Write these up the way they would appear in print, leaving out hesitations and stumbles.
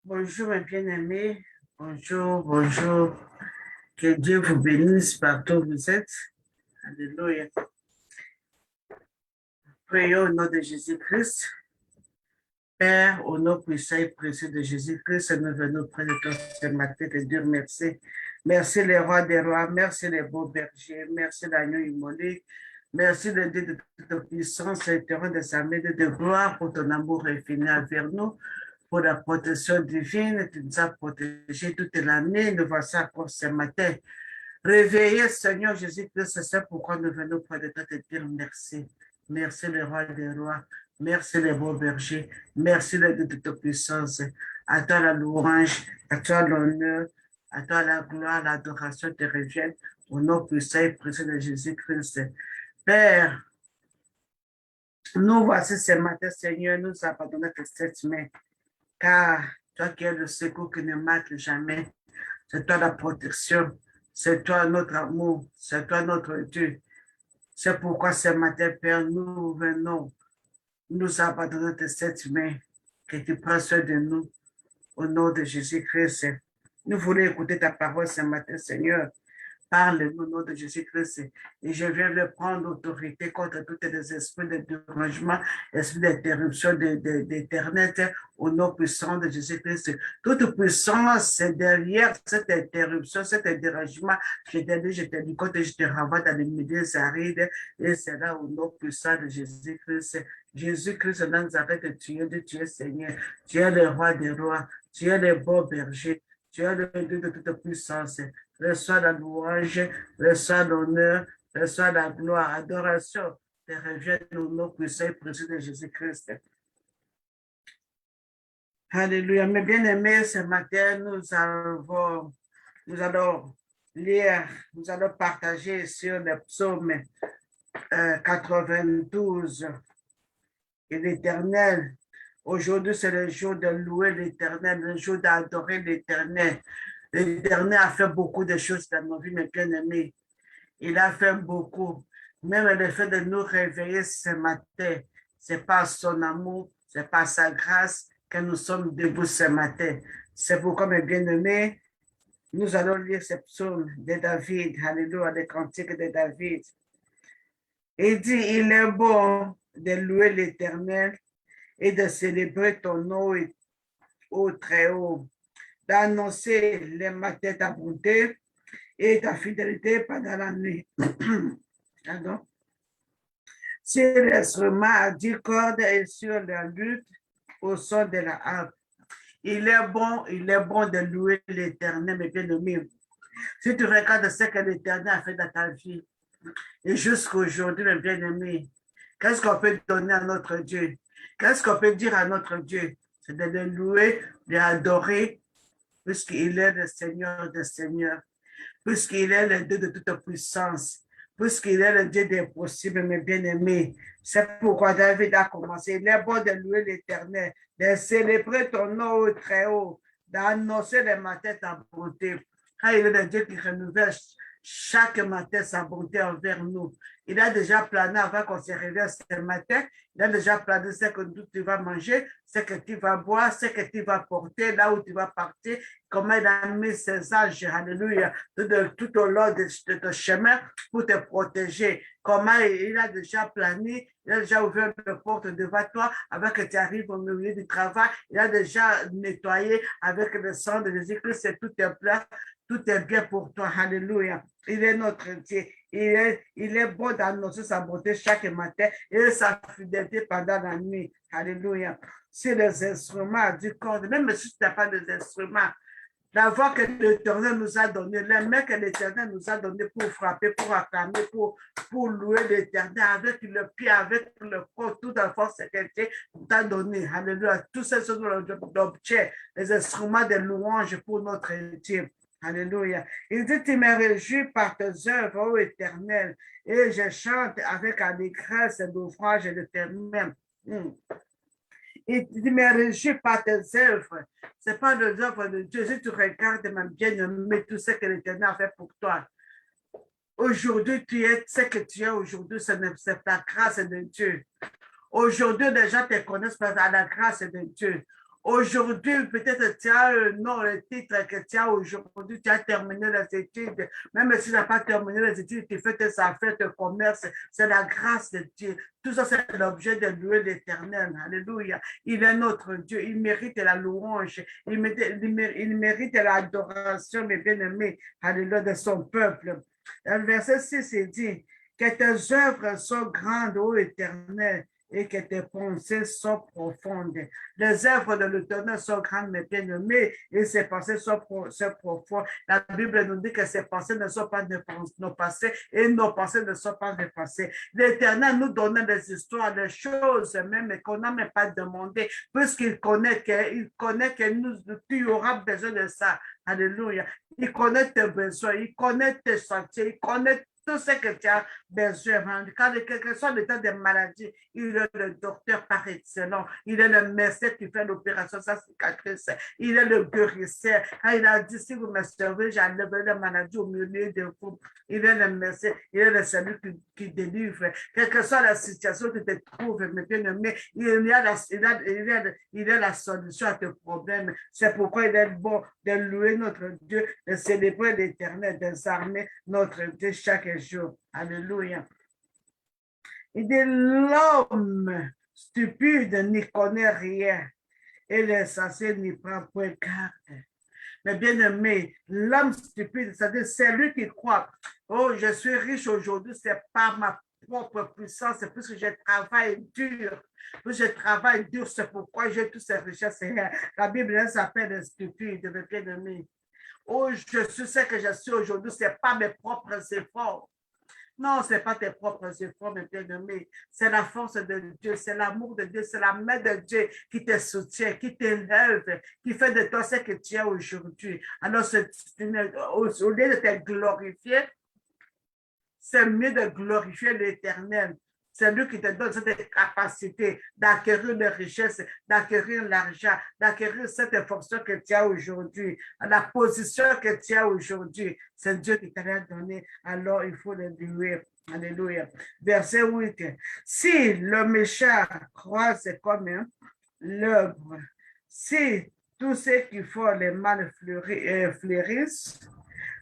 Bonjour, mes bien-aimés. Bonjour, bonjour. Que Dieu vous bénisse partout où vous êtes. Alléluia. Prions au nom de Jésus-Christ. Père, au nom puissant et précieux de Jésus-Christ, nous venons près de toi ce matin te dire merci. Merci les rois des rois, merci les beaux bergers, merci l'agneau immolé, merci le Dieu de toute puissance, éternel des armées de gloire pour ton amour infini envers nous, pour la protection divine. Tu nous as protégés toute l'année. Nous voici encore ce matin. Réveillez, Seigneur Jésus-Christ, c'est pourquoi nous venons près de toi te dire merci. Merci le roi des rois. Merci les beaux bergers. Merci le Dieu de toute puissance. À toi la louange, à toi l'honneur, à toi la gloire, l'adoration te reviennent au nom puissant et précieux de Jésus-Christ. Père, nous voici ce matin, Seigneur, nous abandonnons tes sept mains, car toi qui es le secours qui ne manque jamais, c'est toi la protection, c'est toi notre amour, c'est toi notre Dieu. C'est pourquoi ce matin, Père, nous venons nous abandonner de cette main, que tu prends soin de nous au nom de Jésus-Christ. Nous voulons écouter ta parole ce matin, Seigneur. Parle au nom de Jésus-Christ. Et je viens de prendre autorité contre tous les esprits de dérangement, esprits d'interruption d'Internet, au nom puissant de Jésus-Christ. Toute puissance est derrière cette interruption, cet dérangement. Je te dis, quand je te renvoie dans les milieux arides, et c'est là au nom puissant de Jésus-Christ. Jésus-Christ de Nazareth, tu es Seigneur, tu es le roi des rois, tu es le bon berger, tu es le Dieu de toute puissance. Reçois la louange, reçois l'honneur, reçois la gloire, adoration, te reviennent au nom puissant et précieux de Jésus-Christ. Alléluia. Mes bien-aimés, ce matin, nous allons lire, nous allons partager sur le psaume 92 et l'Éternel. Aujourd'hui, c'est le jour de louer l'Éternel, le jour d'adorer l'Éternel. L'Éternel a fait beaucoup de choses dans nos vies, mes bien-aimés. Il a fait beaucoup. Même le fait de nous réveiller ce matin, c'est par son amour, c'est par sa grâce que nous sommes debout ce matin. C'est pourquoi, mes bien-aimés, nous allons lire ce psaume de David. Alléluia, les cantiques de David. Il dit, il est bon de louer l'Éternel et de célébrer ton nom au Très-Haut, d'annoncer les matins ta bonté et ta fidélité pendant la nuit. Pardon. Sur l'instrument à 10 cordes et sur la lutte au son de la harpe. Il est bon de louer l'Éternel, mes bien-aimés. Si tu regardes ce que l'Éternel a fait dans ta vie, et jusqu'aujourd'hui, mes bien-aimés, qu'est-ce qu'on peut donner à notre Dieu? Qu'est-ce qu'on peut dire à notre Dieu? C'est de le louer, de l'adorer, puisqu'il est le Seigneur des Seigneurs, puisqu'il est le Dieu de toute puissance, puisqu'il est le Dieu des possibles, mes bien-aimés. C'est pourquoi David a commencé. Il est bon de louer l'Éternel, de célébrer ton nom au Très-Haut, d'annoncer les matins ta bonté. Car il est le Dieu qui renouvelle chaque matin sa bonté envers nous. Il a déjà plané avant qu'on se réveille ce matin. Il a déjà plané ce que tu vas manger, ce que tu vas boire, ce que tu vas porter, là où tu vas partir, comment il a mis ses anges, alléluia, tout au long de ton chemin pour te protéger. Comment il a déjà plané, il a déjà ouvert la porte devant toi avant que tu arrives au milieu du travail. Il a déjà nettoyé avec le sang de Jésus-Christ, c'est tout est plein, tout est bien pour toi. Alléluia. Il est notre Dieu. Il est bon d'annoncer sa bonté chaque matin et sa fidélité pendant la nuit. Alléluia. C'est les instruments du corps, même si tu n'as pas des instruments, la voix que l'Éternel nous a donnée, les mains que l'Éternel nous a données pour frapper, pour acclamer, pour louer l'Éternel avec le pied, avec le corps, toute la force que t'a donné. Alléluia. Tous ces sont l'objet, les instruments de louange pour notre Dieu. Alléluia. Il dit, tu me réjouis par tes œuvres, ô Éternel, et je chante avec allégresse l'ouvrage de tes mains. Et tu me réjouis par tes œuvres. Ce n'est pas les œuvres de Dieu. Si tu regardes, ma bien-aimée, tout ce que l'Éternel a fait pour toi. Aujourd'hui, tu es ce que tu es aujourd'hui, c'est la grâce de Dieu. Aujourd'hui, les gens te connaissent par la grâce de Dieu. Aujourd'hui, peut-être tu as un nom, le titre que tu as aujourd'hui, tu as terminé les études. Même si tu n'as pas terminé les études, tu fais tes affaires, tes commerces. C'est la grâce de Dieu. Tout ça, c'est l'objet de louer l'Éternel. Alléluia. Il est notre Dieu. Il mérite la louange. Il mérite l'adoration, mes bien-aimés. Alléluia, de son peuple. Le verset 6, il dit que tes œuvres sont grandes, ô Éternel, et que tes pensées sont profondes. Les œuvres de l'Éternel sont grandes, mes bien-aimés, et ses pensées sont profondes. La Bible nous dit que ses pensées ne sont pas nos passés, et nos pensées ne sont pas effacées. L'Éternel nous donne des histoires, des choses même qu'on n'a même pas demandé, puisqu'il connaît que nous, tu auras besoin de ça. Alléluia. Il connaît tes besoins, il connaît tes sentiers, il connaît tout ce que tu as besoin. Quand quel que soit l'état de maladie, il est le docteur par excellence. Il est le médecin qui fait l'opération, sa cicatrice. Il est le guérisseur. Quand il a dit, si vous me servez, j'enlèverai la maladie au milieu de vous. Il est le médecin, il est le celui qui délivre. Quelle que soit la situation que tu te trouves, mes bien-aimés, il est la solution à tes problèmes. C'est pourquoi il est bon de louer notre Dieu, de célébrer l'Éternel, des armées, notre Dieu chaque jour. Alléluia. Il dit, l'homme stupide n'y connaît rien et l'insensé n'y prend point garde. Mais bien aimé, l'homme stupide, c'est-à-dire celui qui croit, oh, je suis riche aujourd'hui, c'est pas ma propre puissance, c'est parce que je travaille dur. Plus je travaille dur, c'est pourquoi j'ai toutes ces richesses. La Bible, elle s'appelle stupide, bien aimé. Oh, je suis ce que je suis aujourd'hui, ce n'est pas mes propres efforts. Non, ce n'est pas tes propres efforts, mes bien-aimés. C'est la force de Dieu, c'est l'amour de Dieu, c'est la main de Dieu qui te soutient, qui t'élève, qui fait de toi ce que tu es aujourd'hui. Alors, au lieu de te glorifier, c'est mieux de glorifier l'Éternel. C'est lui qui te donne cette capacité d'acquérir les richesses, d'acquérir l'argent, d'acquérir cette fonction que tu as aujourd'hui, la position que tu as aujourd'hui. C'est Dieu qui t'a donné. Alors, il faut le louer. Alléluia. Verset 8. Si le méchant croise comme l'œuvre, si tous ceux qui font les mal fleurissent,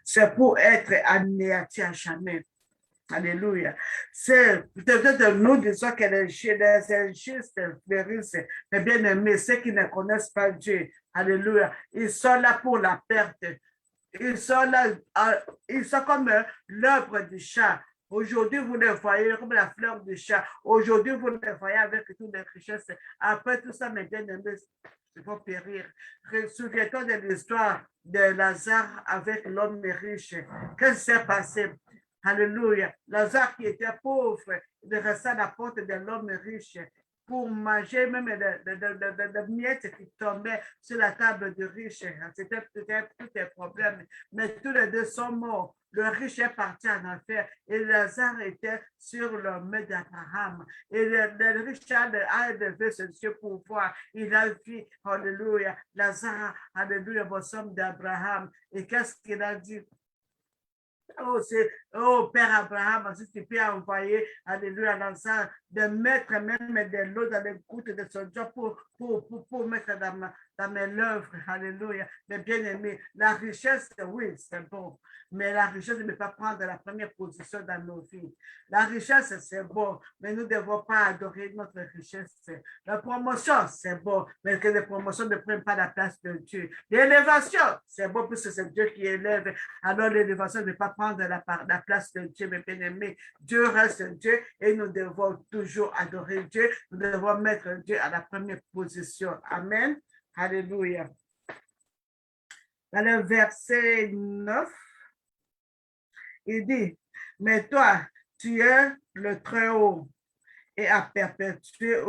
c'est pour être anéantis à jamais. Alléluia. C'est peut-être nous disons que les injustes fleurissent, mais bien aimés, ceux qui ne connaissent pas Dieu, alléluia, ils sont là pour la perte. Ils sont là, ils sont comme l'œuvre du chat. Aujourd'hui, vous les voyez comme la fleur du chat. Aujourd'hui, vous les voyez avec toutes les richesses. Après tout ça, mes bien-aimés, il faut périr. Souviens-toi de l'histoire de Lazare avec l'homme riche. Qu'est-ce qui s'est passé? Alléluia. Lazare qui était pauvre, il restait à la porte de l'homme riche pour manger même des miettes qui tombaient sur la table du riche. C'était peut-être tous les problèmes. Mais tous les deux sont morts. Le riche est parti en enfer et Lazare était sur le mets d'Abraham. Et le riche a levé ses yeux pour voir. Il a vu, alléluia, Lazare, alléluia, vos sommes d'Abraham. Et qu'est-ce qu'il a dit? Oh, Père Abraham, si tu peux envoyer, alléluia, Lazare, de mettre même de l'eau dans les gouttes de son job pour mettre dans mes œuvres, alléluia. Mais bien aimé, la richesse, oui, c'est bon, mais la richesse ne peut pas prendre la première position dans nos vies. La richesse, c'est bon, mais nous ne devons pas adorer notre richesse. La promotion, c'est bon, mais que les promotions ne prennent pas la place de Dieu. L'élévation, c'est bon, puisque c'est Dieu qui élève. Alors l'élévation ne peut pas prendre la place de Dieu, mes bien-aimés. Dieu reste Dieu et nous devons toujours adorer Dieu. Nous devons mettre Dieu à la première position. Amen. Alléluia. Dans le verset 9, il dit, mais toi, tu es le Très-Haut et à perpétuité,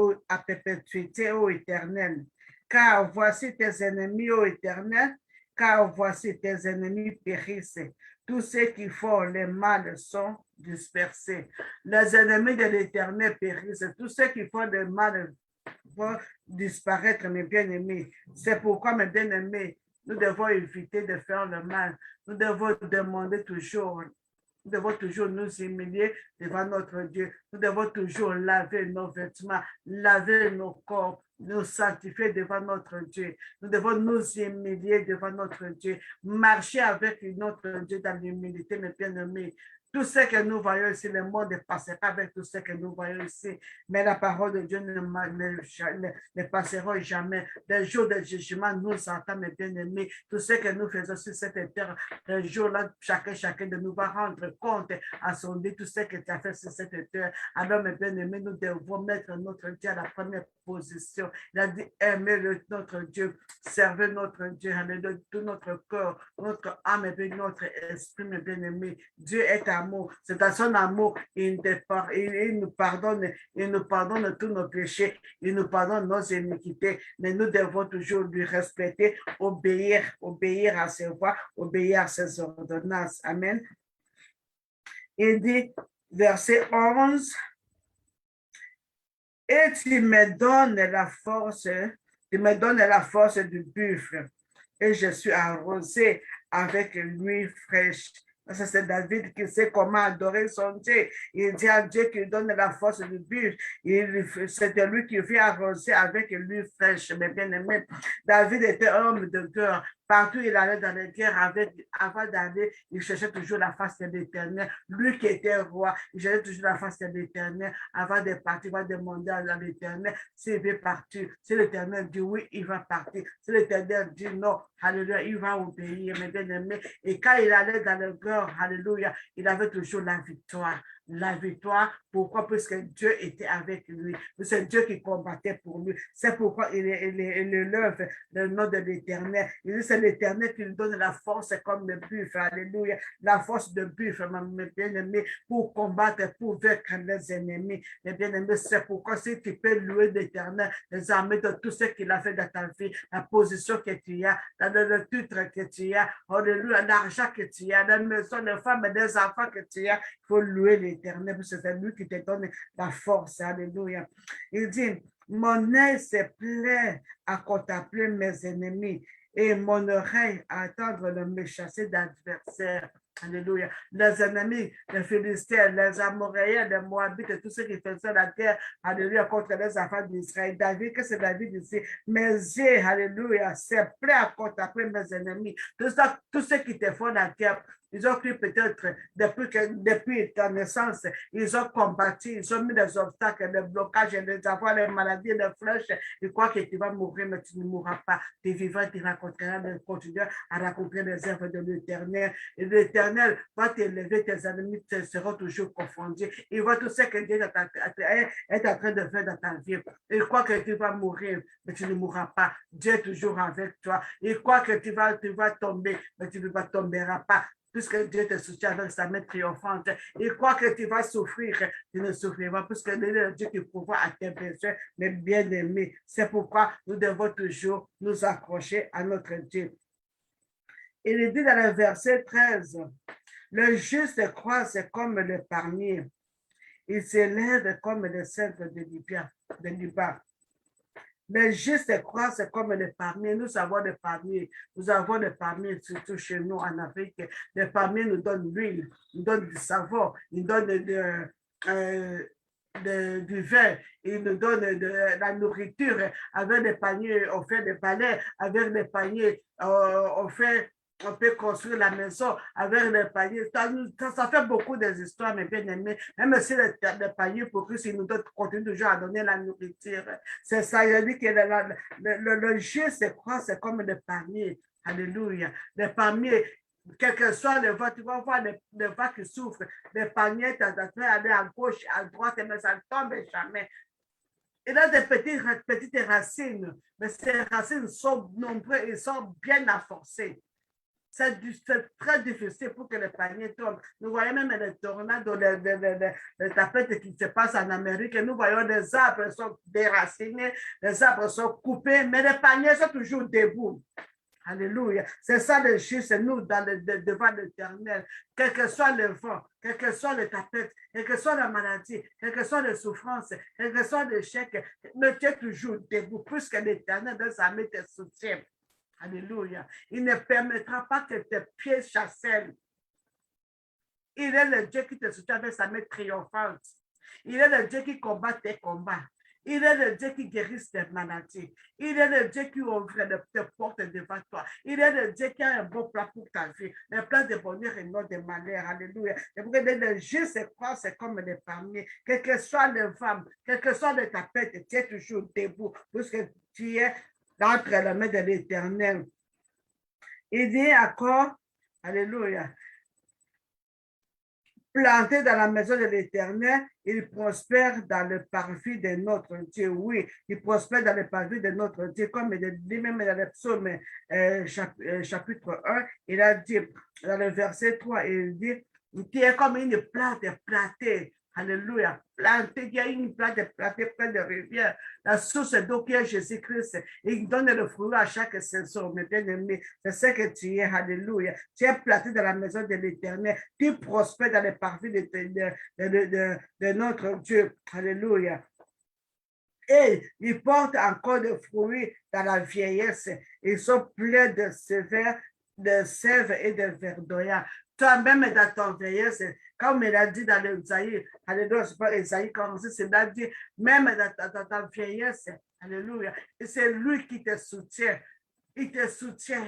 ô Éternel. Car voici tes ennemis, ô Éternel, car voici tes ennemis périssent. Tous ceux qui font le mal sont dispersés. Les ennemis de l'Éternel périssent. Tous ceux qui font le mal vont disparaître, mes bien-aimés. C'est pourquoi, mes bien-aimés, nous devons éviter de faire le mal. Nous devons demander toujours Nous devons toujours nous humilier devant notre Dieu. Nous devons toujours laver nos vêtements, laver nos corps, nous sanctifier devant notre Dieu. Nous devons nous humilier devant notre Dieu, marcher avec notre Dieu dans l'humilité, mes bien-aimés. Tout ce que nous voyons ici, le monde ne passera pas avec tout ce que nous voyons ici. Mais la parole de Dieu ne passera jamais. Les jours de jugement nous attendent, mes bien-aimés. Tout ce que nous faisons sur cette terre, les jours-là, chacun de nous va rendre compte à son Dieu tout ce que tu as fait sur cette terre. Alors, mes bien-aimés, nous devons mettre notre Dieu à la première position. Il a dit, aimer notre Dieu, servir notre Dieu, de tout notre corps, notre âme et notre esprit, mes bien-aimés. Dieu est amour. C'est à son amour, il nous pardonne tous nos péchés, il nous pardonne nos iniquités, mais nous devons toujours lui respecter, obéir à ses voies, obéir à ses ordonnances. Amen. Il dit, verset 11, et tu me donnes la force du buffle, et je suis arrosé avec l'huile fraîche. Ça, c'est David qui sait comment adorer son Dieu. Il dit à Dieu qu'il donne la force du buffle. C'était lui qui vient arroser avec l'huile fraîche, mes bien-aimés. David était homme de cœur. Partout il allait dans les guerres, avant d'aller, il cherchait toujours la face de l'Éternel. Lui qui était roi, il cherchait toujours la face de l'Éternel. Avant de partir, il va demander à l'Éternel s'il veut partir. Si l'Éternel dit oui, il va partir. Si l'Éternel dit non, alléluia, il va obéir, mes bien-aimés. Et quand il allait dans le cœur, alléluia, il avait toujours la victoire. La victoire, pourquoi? Parce que Dieu était avec lui. C'est Dieu qui combattait pour lui. C'est pourquoi il élève le nom de l'Éternel. Il dit, c'est l'Éternel qui lui donne la force comme le buffle. Alléluia. La force de buffle, mes bien-aimés, pour combattre, pour vaincre les ennemis. Mes bien-aimés, c'est pourquoi si tu peux louer l'Éternel, les armées de tout ce qu'il a fait dans ta vie, la position que tu as, le titre que tu as, alléluia, l'argent que tu as, la maison, les femmes et les enfants que tu as, il faut louer l'Éternel, parce que c'est lui qui te donne la force. Alléluia. Il dit, mon œil se plaît à contempler mes ennemis et mon oreille à attendre de me chasser d'adversaires. Alléluia. Les ennemis, les Philistins, les Amoréens, les Moabites, tous ceux qui faisaient la guerre, alléluia, contre les enfants d'Israël. David, que c'est David ici? Mes yeux, alléluia, c'est prêt à contempler mes ennemis. Tous ceux qui te font la guerre, ils ont cru peut-être, depuis ta naissance, ils ont combattu, ils ont mis des obstacles, des blocages, des avoirs, les maladies, des flèches. Ils croient que tu vas mourir, mais tu ne mourras pas. Tu vivras, tu raconteras, de continuer à raconter les œuvres de l'Éternel. Et l'Éternel va t'élever, tes ennemis seront toujours confondus. Ils voient tout ce que Dieu est en train de faire dans ta vie. Ils croient que tu vas mourir, mais tu ne mourras pas. Dieu est toujours avec toi. Ils croient que tu vas tomber, mais tu ne tomberas pas. Puisque Dieu te soutient avec sa main triomphante. Il croit que tu vas souffrir, tu ne souffriras pas, puisque le Dieu qui pourvoit à tes besoins, mais bien aimé. C'est pourquoi nous devons toujours nous accrocher à notre Dieu. Il dit dans le verset 13, le juste croise comme le palmier, il s'élève comme le cèdre de Liban. Les justes croissent comme les palmiers. Nous avons des palmiers. Nous avons des palmiers, surtout chez nous en Afrique. Les palmiers nous donnent l'huile, nous donnent du savon, ils donnent du vin, ils nous donnent de la nourriture. Avec des paniers, on fait des palais. Avec des paniers, on peut construire la maison avec les paniers. Ça fait beaucoup des histoires, mes bien-aimés. Même si les paniers pour Christ, ils nous continuent toujours à donner la nourriture. C'est ça, il dit que le jeu, c'est quoi? C'est comme des paniers. Alléluia. Les palmiers, quel que soit le vent, tu vas voir les vents qui souffrent. Les palmiers, tu as aller à gauche, à droite, mais ça ne tombe jamais. Il a des petites racines, mais ces racines sont nombreuses et sont bien afforcées. C'est très difficile pour que les paniers tombent. Nous voyons même les tornades, les tempêtes qui se passent en Amérique. Nous voyons des arbres sont déracinés, les arbres sont coupés, mais les paniers sont toujours debout. Alléluia. C'est ça le juste, c'est nous devant l'Éternel. Quel que soit le vent, quel que soit les tempêtes, quelle que soit la maladie, quelles que soient les souffrances, quel que soit l'échec, mais tu es toujours debout, puisque l'Éternel dans sa main te soutient. Alléluia. Il ne permettra pas que tes pieds chancellent. Il est le Dieu qui te soutient avec sa main triomphante. Il est le Dieu qui combat tes combats. Il est le Dieu qui guérit tes maladies. Il est le Dieu qui ouvre tes portes devant toi. Il est le Dieu qui a un bon plan pour ta vie. Un plan de bonheur et non de malheur. Alléluia. Le juste croire, c'est comme les palmiers. Quelles que soient les femmes, quelles que soient les tapettes, tu es toujours debout, puisque tu es entre la main de l'Éternel. Il dit encore, alléluia, planté dans la maison de l'Éternel, il prospère dans le parvis de notre Dieu. Oui, il prospère dans le parvis de notre Dieu, comme il dit même dans le psaume chapitre 1, il a dit, dans le verset 3, il dit, tu es comme une plante plantée. Alléluia. Planté, il y a une plante plantée près de rivière. La source d'eau qui est Jésus-Christ. Il donne le fruit à chaque saison. Mes bien-aimés, c'est ce que tu es. Alléluia. Tu es planté dans la maison de l'Éternel. Tu prospères dans les parvis de notre Dieu. Alléluia. Et ils portent encore des fruits dans la vieillesse. Ils sont pleins de sève et de verdoyant. Toi-même dans ton vieillesse, comme il a dit dans l'Ésaïe, alléluia, c'est pas Ésaïe 46, c'est là dit, même dans ta vieillesse, alléluia, et c'est lui qui te soutient, il te soutient.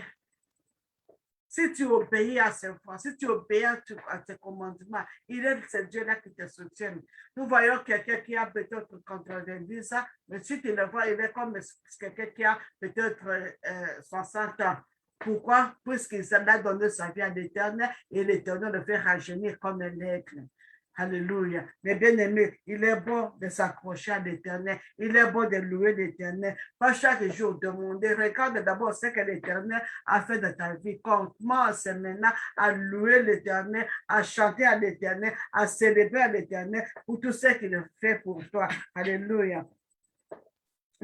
Si tu obéis à ses voix, si tu obéis à ses commandements, il est ce Dieu-là qui te soutient. Nous voyons quelqu'un qui a peut-être contredit ça, mais si tu le vois, il est comme quelqu'un qui a peut-être 60 ans. Pourquoi? Puisqu'il a donné sa vie à l'Éternel et l'Éternel le fait rajeunir comme un aigle. Alléluia. Mais bien aimé, il est bon de s'accrocher à l'Éternel. Il est bon de louer l'Éternel. Pas chaque jour demander. Regarde d'abord ce que l'Éternel a fait de ta vie. Commence maintenant à louer l'Éternel, à chanter à l'Éternel, à célébrer à l'Éternel pour tout ce qu'il a fait pour toi. Alléluia.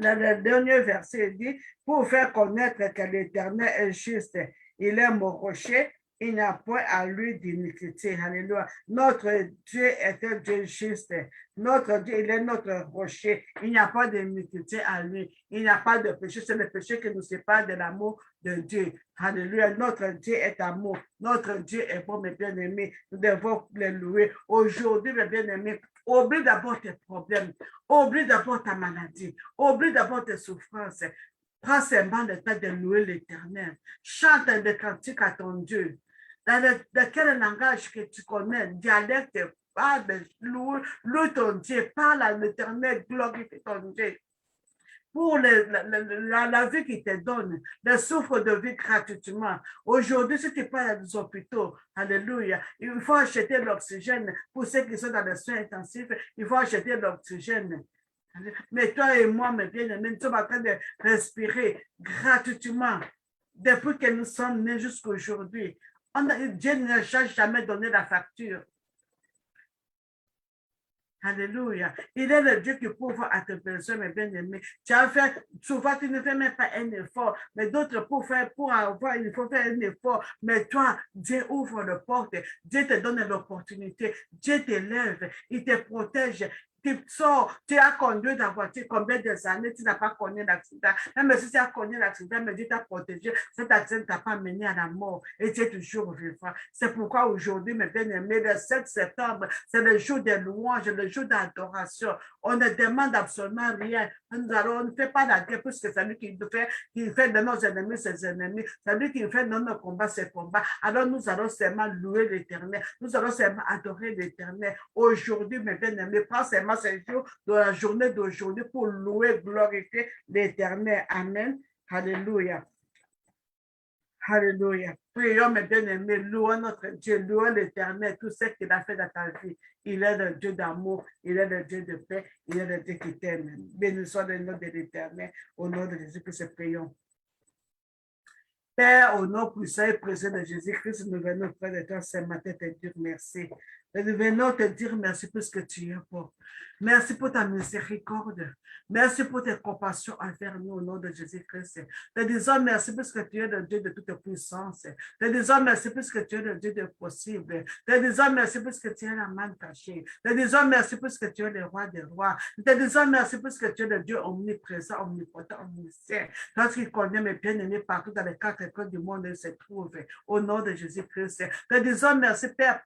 Le dernier verset dit, pour faire connaître que l'Éternel est juste, il est mon rocher, il n'y a point à lui d'iniquité. Alléluia. Notre Dieu est un Dieu juste. Notre Dieu, il est notre rocher. Il n'y a pas d'iniquité à lui. Il n'y a pas de péché. C'est le péché qui nous sépare de l'amour de Dieu. Alléluia. Notre Dieu est amour. Notre Dieu est bon, mes bien-aimés. Nous devons le louer. Aujourd'hui, mes bien-aimés, oublie d'abord tes problèmes. Oublie d'abord ta maladie. Oublie d'abord tes souffrances. Prends seulement le temps de louer l'Éternel. Chante des cantiques à ton Dieu. Dans quel langage que tu connais, dialecte, parle, loue ton Dieu, parle à l'Éternel, glorifie ton Dieu. Pour la vie qu'il te donne, le souffle de vie gratuitement. Aujourd'hui, si tu parles à des hôpitaux, alléluia, il faut acheter l'oxygène. Pour ceux qui sont dans les soins intensifs, il faut acheter l'oxygène. Mais toi et moi, mes bien-aimés, nous sommes en train de respirer gratuitement depuis que nous sommes nés jusqu'à aujourd'hui. Dieu n'a jamais donné la facture. Alléluia. Il est le Dieu qui pourvoit à tes besoins, mes bien-aimés. Tu as fait, souvent tu ne fais même pas un effort, mais d'autres pour avoir, il faut faire un effort. Mais toi, Dieu ouvre la porte, Dieu te donne l'opportunité, Dieu t'élève, il te protège. Tu sors, tu as conduit ta voiture combien de années, tu n'as pas connu l'accident. Même si tu as connu l'accident, mais Dieu t'a protégé, cet accident ne t'a pas mené à la mort et tu es toujours vivant. C'est pourquoi aujourd'hui, mes bien-aimés, le 7 septembre, c'est le jour des louanges, le jour d'adoration. On ne demande absolument rien. On ne fait pas la guerre puisque c'est lui qui fait de nos ennemis ses ennemis. C'est lui qui fait de nos combats ses combats. Alors nous allons seulement louer l'Éternel. Nous allons seulement adorer l'Éternel. Aujourd'hui, mes bien-aimés, prends seulement ces jours de la journée d'aujourd'hui pour louer, glorifier l'Éternel. Amen. Alléluia. Alléluia. Prions, mes bien-aimés, louons notre Dieu, louons l'Éternel, tout ce qu'il a fait dans ta vie. Il est le Dieu d'amour, il est le Dieu de paix, il est le Dieu qui t'aime. Béni soit le nom de l'Éternel, au nom de Jésus-Christ, prions. Père, au nom puissant et présent de Jésus-Christ, nous venons auprès de toi ce matin te dire merci. Nous venons te dire merci pour ce que tu es bon. Merci pour ta miséricorde. Merci pour tes compassions envers nous au nom de Jésus-Christ. Te disons merci parce que tu es le Dieu de toute puissance. Te disons merci parce que tu es le Dieu de possible. Te disons merci parce que tu es la main cachée. Te disons merci parce que tu es le roi des rois. Te disons merci parce que tu es le Dieu omniprésent, omnipotent, omniscient. Toi qui connais mes bien-aimés partout dans les quatre écoles du monde, ils se trouvent au nom de Jésus-Christ. Te disons merci, Père,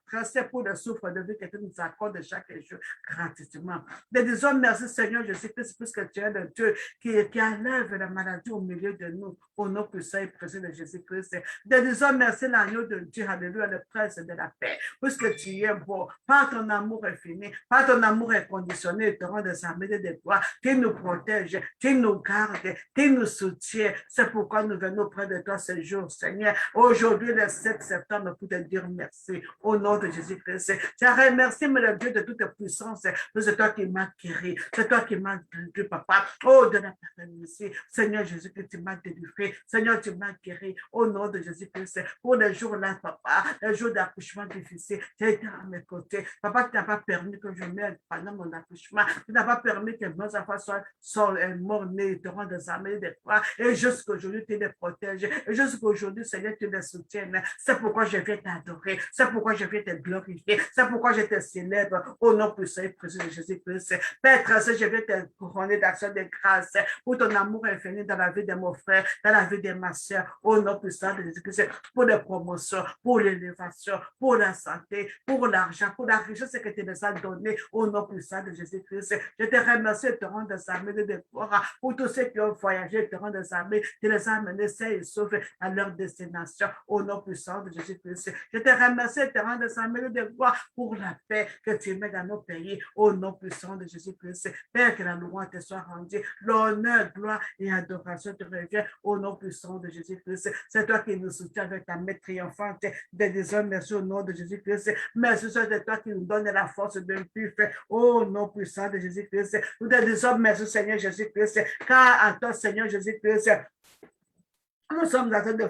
pour le souffle de vie que tu nous accordes chaque jour gratuitement. Te disons merci, Seigneur Jésus-Christ, puisque tu es le Dieu qui enlève la maladie au milieu de nous, au nom puissant et précieux de Jésus-Christ. Te disons merci, l'agneau de Dieu, alléluia, le prince de la paix, puisque tu es beau, par ton amour infini, par ton amour inconditionnel, te rend des armées de toi, qui nous protège, qui nous garde, qui nous soutient. C'est pourquoi nous venons auprès de toi ce jour, Seigneur. Aujourd'hui, le 7 septembre, pour te dire merci, au nom de Jésus-Christ. Je remercie, mais le Dieu de toute puissance, c'est toi qui m'as guéri, c'est toi qui m'as guéri, papa. Oh, de la paternité, Seigneur Jésus, que tu m'as délivré, Seigneur, tu m'as guéri, au nom de Jésus-Christ. Pour les jours-là, papa, les jours d'accouchement difficile, tu as été à mes côtés. Papa, tu n'as pas permis que je meure pendant mon accouchement. Tu n'as pas permis que mes enfants soient morts-nés, te rendent des armées des croix. Et jusqu'aujourd'hui, tu les protèges. Et jusqu'aujourd'hui, Seigneur, tu les soutiens. C'est pourquoi je viens t'adorer. C'est pourquoi je viens te glorifier. C'est pourquoi je te célèbre au nom puissant et précieux de Jésus-Christ. Père, je viens te couronner d'action de grâce pour ton amour infini dans la vie de mon frère, dans la vie de ma soeur, au nom puissant de Jésus-Christ, pour les promotions, pour l'élévation, pour la santé, pour l'argent, pour la richesse que tu nous as donné au nom puissant de Jésus-Christ. Je te remercie et te rends des armées de gloire pour tous ceux qui ont voyagé, te rends des armées, tu les as amenés sains et saufs à leur destination au nom puissant de Jésus-Christ. Je te remercie et te rends des armées de gloire pour la paix que tu mets dans nos pays au nom puissant de Jésus-Christ. Père, que la louange te soit rendue, l'honneur, gloire et adoration te revient au nom puissant de Jésus-Christ. C'est toi qui nous soutiens avec ta main triomphante. Des hommes, merci au nom de Jésus-Christ. Merci, c'est toi qui nous donne la force de plus faire au nom puissant de Jésus-Christ. Nous te disons merci, Seigneur Jésus-Christ, car à toi, Seigneur Jésus-Christ, nous sommes en train de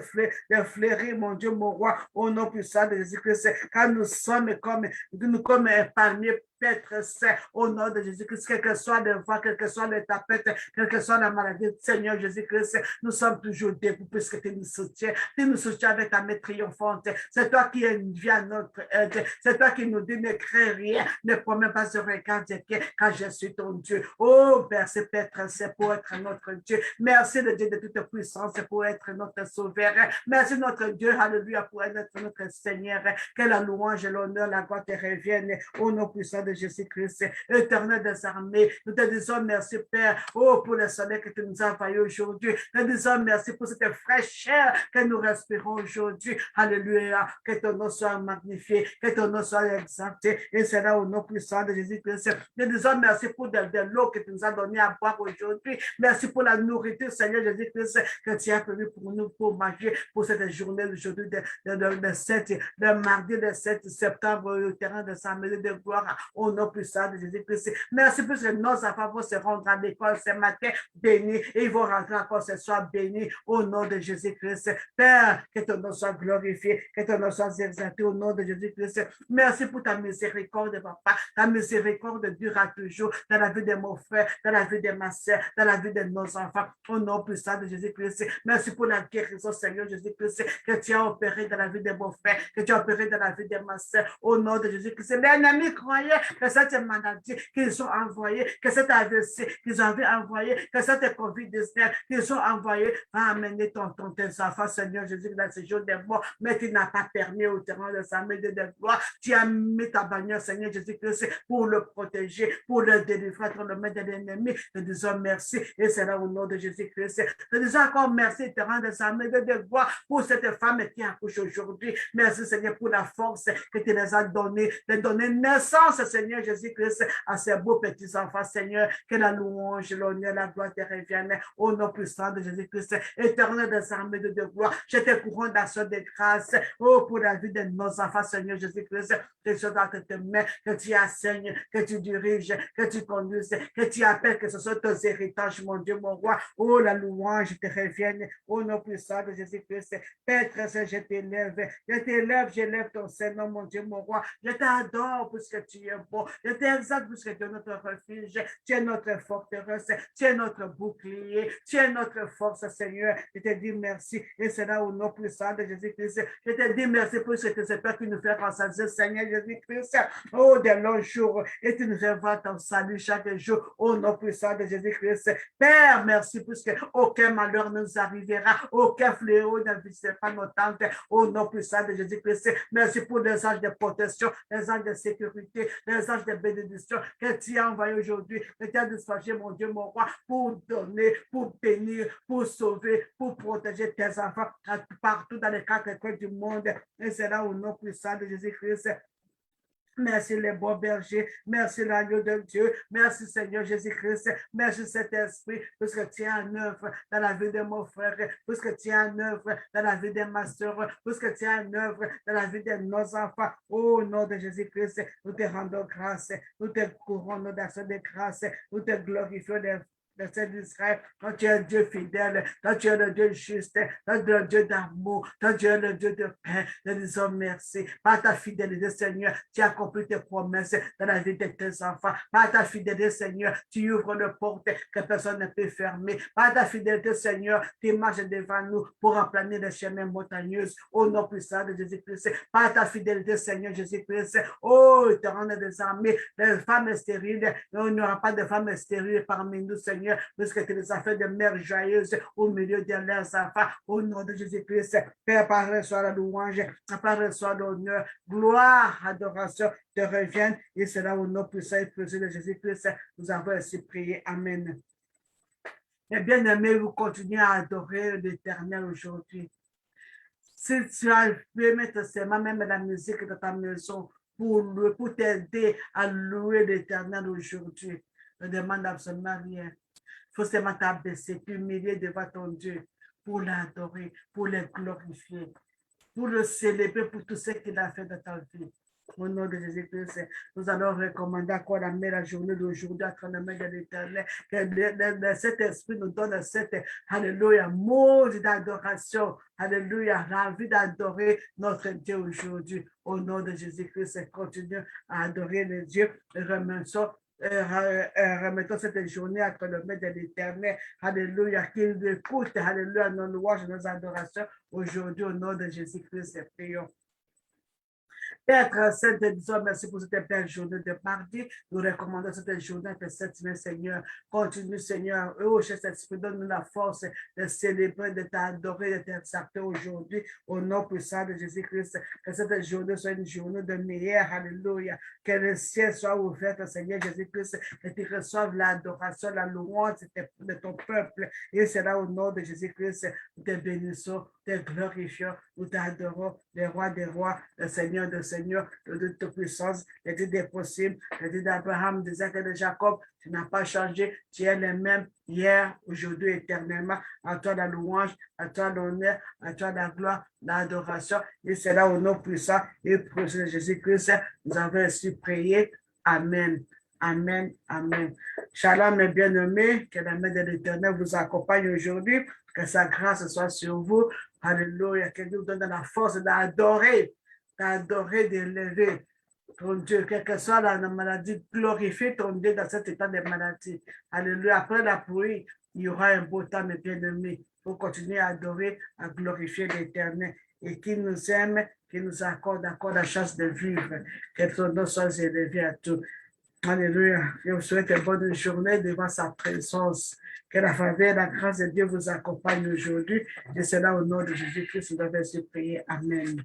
flairer, mon Dieu, mon roi, au nom puissant de Jésus-Christ, car nous sommes comme épargnés, Père Saint, au nom de Jésus-Christ, quel que soit le vent, quel que soit le tapette, quelle que soit la maladie, Seigneur Jésus-Christ, nous sommes toujours debout puisque tu nous soutiens avec ta main triomphante. C'est toi qui viens à notre aide, c'est toi qui nous dis ne crée rien, ne promets pas ce regard de pied, car je suis ton Dieu. Oh Père, c'est Père Saint pour être notre Dieu. Merci le Dieu de toute puissance pour être notre sauveur. Merci notre Dieu, alléluia, pour être notre Seigneur. Que la louange et l'honneur, la gloire te reviennent au nom puissant de Jésus-Christ, éternel des armées. Nous te disons merci, Père, oh, pour le soleil que tu nous as envoyé aujourd'hui. Nous te disons merci pour cette fraîcheur que nous respirons aujourd'hui. Alléluia. Que ton nom soit magnifié, que ton nom soit exalté. Et c'est là au nom puissant de Jésus-Christ. Nous te disons merci pour de l'eau que tu nous as donné à boire aujourd'hui. Merci pour la nourriture, Seigneur Jésus-Christ, que tu as prévu pour nous, pour manger, pour cette journée d'aujourd'hui, de mardi, le 7 septembre, au terrain de sa maison de gloire. Au nom puissant de Jésus-Christ. Merci pour que nos enfants vont se rendre à l'école ce matin bénis et ils vont rentrer encore ce soir bénis au nom de Jésus-Christ. Père, que ton nom soit glorifié, que ton nom soit exalté au nom de Jésus-Christ. Merci pour ta miséricorde, papa. Ta miséricorde durera toujours dans la vie de mon frère, dans la vie de ma soeur, dans la vie de nos enfants, au nom puissant de Jésus-Christ. Merci pour la guérison, Seigneur Jésus-Christ, que tu as opéré dans la vie de mon frère, que tu as opéré dans la vie de ma soeur, au nom de Jésus-Christ. L'ennemi croyait que cette maladie qu'ils ont envoyée, que cet AVC qu'ils avaient envoyé, que cette COVID-19 qu'ils ont envoyé va amener tes enfants, Seigneur Jésus, dans ce jour des morts, mais tu n'as pas permis au terrain de sa main de gloire. Tu as mis ta bannière, Seigneur Jésus-Christ, pour le protéger, pour le délivrer dans le main de l'ennemi. Nous disons merci et c'est là au nom de Jésus-Christ. Nous disons encore merci, terrain de sa main de gloire, pour cette femme qui accouche aujourd'hui. Merci, Seigneur, pour la force que tu les as donnée, de donner naissance à Seigneur Jésus-Christ, à ces beaux petits-enfants, Seigneur, que la louange, l'honneur, la gloire te reviennent au nom puissant de Jésus-Christ, éternel des armées de gloire. Je te couronne d'action de grâce, oh, pour la vie de nos enfants, Seigneur Jésus-Christ, que ce soit dans tes mains, que tu enseignes, que tu diriges, que tu conduises, que tu appelles, que ce soit tes héritages, mon Dieu, mon roi. Oh, la louange te revienne au nom puissant de Jésus-Christ. Père très saint, je t'élève, j'élève ton Seigneur, mon Dieu, mon roi. Je t'adore puisque tu es bon. Je t'exalte puisque tu es notre refuge, tu es notre forteresse, tu es notre bouclier, tu es notre force, Seigneur. Je te dis merci et c'est là au nom puissant de Jésus-Christ. Je te dis merci pour ce que c'est Père qui nous fait rassasier, Seigneur Jésus-Christ. Oh, des longs jours et tu nous fais voir ton salut chaque jour au nom puissant de Jésus-Christ. Père, merci puisque aucun malheur ne nous arrivera, aucun fléau ne visitera pas nos tentes au nom puissant de Jésus-Christ. Merci pour les anges de protection, les anges de sécurité, les anges de bénédiction que tu as envoyés aujourd'hui, que tu as dispatché, mon Dieu, mon roi, pour donner, pour bénir, pour sauver, pour protéger tes enfants partout dans les quatre coins du monde. Et c'est là au nom puissant de Jésus-Christ. Merci les bons bergers, merci l'agneau de Dieu, merci Seigneur Jésus-Christ, merci cet esprit, parce que tu es en œuvre dans la vie de mon frère, parce que tu es en œuvre dans la vie de ma soeur, parce que tu es en œuvre dans la vie de nos enfants. Au nom de Jésus-Christ, nous te rendons grâce, nous te couronnons d'action de grâce, nous te glorifions de cet Israël, quand tu es un Dieu fidèle, quand tu es le Dieu juste, quand tu es le Dieu d'amour, quand tu es le Dieu de paix, nous disons merci. Par ta fidélité, Seigneur, tu as accompli tes promesses dans la vie de tes enfants. Par ta fidélité, Seigneur, tu ouvres le porte que personne ne peut fermer. Par ta fidélité, Seigneur, tu marches devant nous pour emplaner les chemins montagneux au nom puissant de Jésus-Christ. Par ta fidélité, Seigneur Jésus-Christ, oh, tu rends des armées, des femmes stériles, il n'y aura pas de femmes stériles parmi nous, Seigneur, puisque tu les as fait de mères joyeuses au milieu de leurs enfants, au nom de Jésus-Christ. Père, par reçoit la louange, par reçoit l'honneur, gloire, adoration te reviennent, et c'est là au nom puissant et précieux de Jésus-Christ, nous avons ainsi prié. Amen. Et bien aimé, vous continuez à adorer l'Éternel aujourd'hui. Si tu as pu mettre seulement même la musique dans ta maison pour t'aider à louer l'Éternel aujourd'hui, ne demande absolument rien. Il faut seulement t'abaisser, t'humilier devant ton Dieu pour l'adorer, pour le glorifier, pour le célébrer pour tout ce qu'il a fait dans ta vie. Au nom de Jésus-Christ, nous allons recommander encore la journée d'aujourd'hui entre les mains de l'Éternel, que cet esprit nous donne cette, alléluia, mot d'adoration, alléluia, l'envie d'adorer notre Dieu aujourd'hui. Au nom de Jésus-Christ, continue à adorer le Dieu et remettons cette journée entre le mains de l'Éternel. Alléluia, qu'il écoute, alléluia, nos louanges, nos adorations aujourd'hui au nom de Jésus-Christ, prions. Père très saint, te disons merci pour cette belle journée de mardi. Nous recommandons cette journée que cette semaine, Seigneur. Continue, Seigneur. Oh, Saint-Esprit, donne-nous la force de célébrer, de t'adorer, de t'exalter aujourd'hui au nom puissant de Jésus-Christ. Que cette journée soit une journée de meilleure. Alléluia. Que le ciel soit ouvert, Seigneur Jésus-Christ. Que tu reçoives l'adoration, la louange de ton peuple. Et c'est là au nom de Jésus-Christ. Nous te bénissons, te glorifions, nous t'adorons, le roi des rois, le Seigneur de Seigneur, le Dieu de toute puissance, le Dieu des possibles, le Dieu d'Abraham, d'Isaac et de Jacob. Tu n'as pas changé, tu es le même hier, aujourd'hui, éternellement. À toi la louange, à toi l'honneur, à toi la gloire, l'adoration. Et c'est là au nom puissant et précieux de Jésus-Christ, nous avons ainsi prié. Amen. Amen. Amen. Shalom, mes bien-aimés, que la main de l'Éternel vous accompagne aujourd'hui, que sa grâce soit sur vous. Alléluia, que Dieu vous donne la force d'adorer, d'élever ton Dieu, quelle que soit la maladie, glorifie ton Dieu dans cet état de maladie. Alléluia, après la pluie, il y aura un beau temps, mes bien-aimés, pour continuer à adorer, à glorifier l'Éternel et qu'il nous aime, qu'il nous accorde encore la chance de vivre, que son nom soit élevé à tous. Alléluia. Je vous souhaite une bonne journée devant sa présence. Que la faveur et la grâce de Dieu vous accompagnent aujourd'hui. Et c'est là au nom de Jésus-Christ, nous devons se prier. Amen.